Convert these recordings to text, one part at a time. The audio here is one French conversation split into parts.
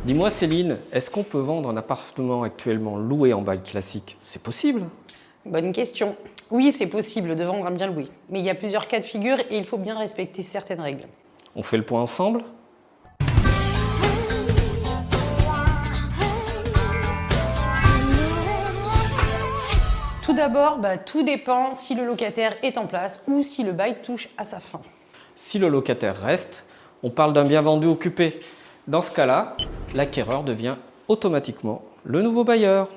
Dis-moi Céline, est-ce qu'on peut vendre un appartement actuellement loué en bail classique? C'est possible? Bonne question. Oui, c'est possible de vendre un bien loué, mais il y a plusieurs cas de figure et il faut bien respecter certaines règles. On fait le point ensemble? Tout d'abord, tout dépend si le locataire est en place ou si le bail touche à sa fin. Si le locataire reste, on parle d'un bien vendu occupé. Dans ce cas-là, l'acquéreur devient automatiquement le nouveau bailleur.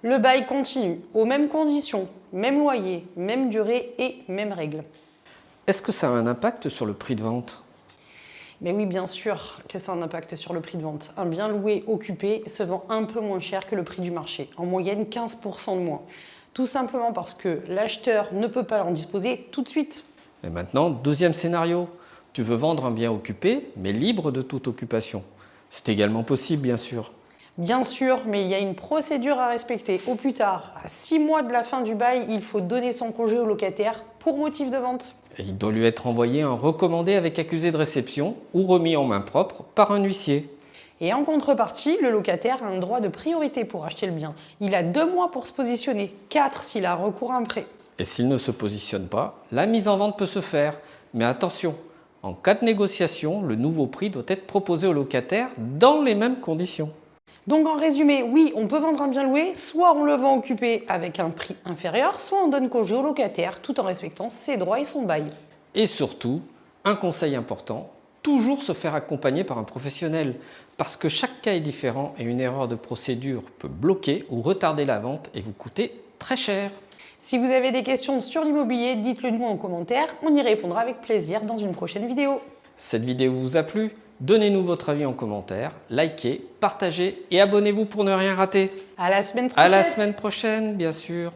Le bail continue, aux mêmes conditions, même loyer, même durée et mêmes règles. Est-ce que ça a un impact sur le prix de vente? Mais oui, bien sûr que ça a un impact sur le prix de vente. Un bien loué occupé se vend un peu moins cher que le prix du marché, en moyenne 15% de moins. Tout simplement parce que l'acheteur ne peut pas en disposer tout de suite. Et maintenant, deuxième scénario. Tu veux vendre un bien occupé, mais libre de toute occupation. C'est également possible, bien sûr. Bien sûr, mais il y a une procédure à respecter. Au plus tard, à 6 mois de la fin du bail, il faut donner son congé au locataire pour motif de vente. Et il doit lui être envoyé un recommandé avec accusé de réception ou remis en main propre par un huissier. Et en contrepartie, le locataire a un droit de priorité pour acheter le bien. Il a 2 mois pour se positionner, 4 s'il a recours à un prêt. Et s'il ne se positionne pas, la mise en vente peut se faire. Mais attention, en cas de négociation, le nouveau prix doit être proposé au locataire dans les mêmes conditions. Donc en résumé, oui, on peut vendre un bien loué, soit on le vend occupé avec un prix inférieur, soit on donne congé au locataire tout en respectant ses droits et son bail. Et surtout, un conseil important, toujours se faire accompagner par un professionnel. Parce que chaque cas est différent et une erreur de procédure peut bloquer ou retarder la vente et vous coûter très cher. Si vous avez des questions sur l'immobilier, dites-le nous en commentaire, on y répondra avec plaisir dans une prochaine vidéo. Cette vidéo vous a plu? Donnez-nous votre avis en commentaire, likez, partagez et abonnez-vous pour ne rien rater. À la semaine prochaine. À la semaine prochaine, bien sûr.